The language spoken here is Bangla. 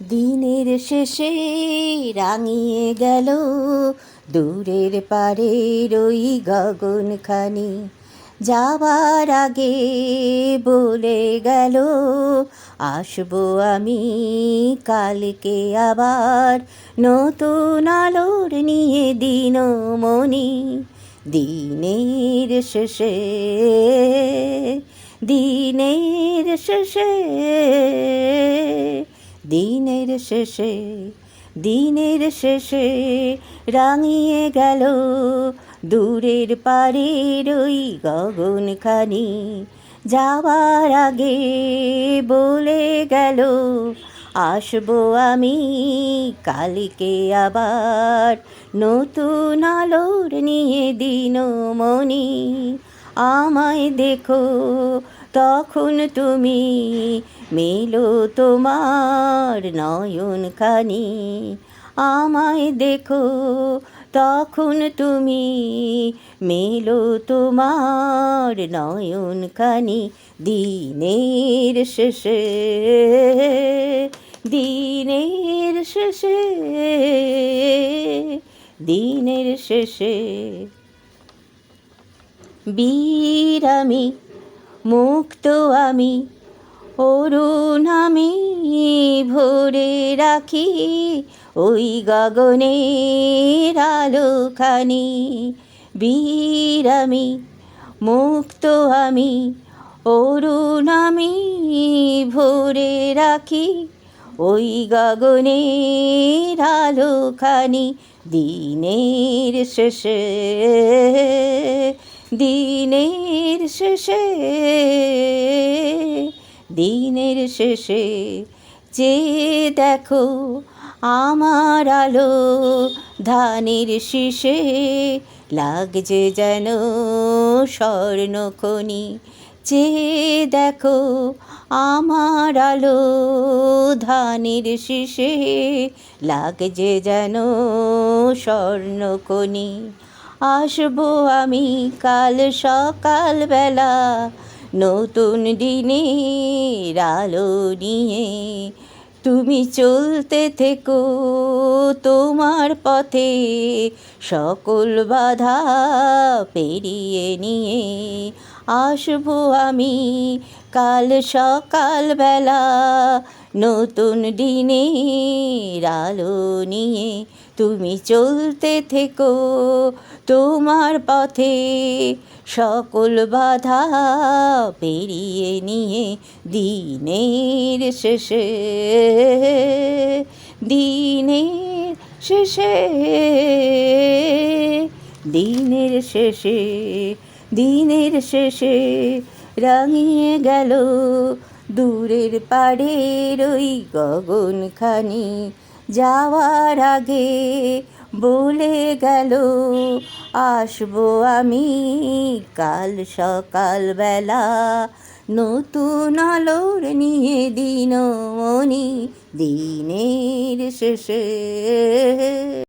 দিনের শেষে রাঙিয়ে গেল দূরের পারের ওই গগনখানি। যাবার আগে বলে গেল, আসবো আমি কালকে আবার নতুন আলোর নিয়ে দিনমণি। দিনের শেষে, দিনের শেষে, দিনের শেষে, দিনের শেষে রাঙিয়ে গেল দূরের পারের ওই গগনখানি। যাবার আগে বলে গেল, আসবো আমি কালকে আবার নতুন আলোর নিয়ে দিনমণি। আমায় দেখো তখন তুমি, মেলো তোমার নয়নখানি। আমায় দেখো তখন তুমি, মেলো তোমার নয়নখানি। দিনের শেষে, দিনের শেষে, দিনের শেষে। বীর আমি, মুক্ত আমি, অরুণ আমি, ভরে রাখি ওই গগনের আলোখানি। বীর আমি, মুক্ত আমি, অরুণ আমি, ভরে রাখি ওই গগনের আলোখানি। দিনের শেষে, দিনের শেষে, দিনের শেষে যে দেখো আমার আলো ধানের শীষে, লাগছে যেন স্বর্ণখনি। যে দেখো আমার আলো ধানের শীষে, লাগছে যেন স্বর্ণখনি। আসবো আমি কাল সকালবেলা নতুন দিনের আলো নিয়ে। তুমি চলতে থেকো তোমার পথে সকল বাধা পেরিয়ে নিয়ে। আসবো আমি কাল সকালবেলা নতুন দিনের আলো নিয়ে। তুমি চলতে থেকো তোমার পথে সকল বাধা পেরিয়ে নিয়ে। দিনের শেষে, দিনের শেষে, দিনের শেষে, দিনের শেষে রাঙিয়ে গেল দূরের পাড়ের ওই গগনখানি। যাওয়ার আগে বলে গেল, আসবো আমি কাল সকালবেলা নতুন আলোর নিয়ে দিনমণি। দিনের শেষে।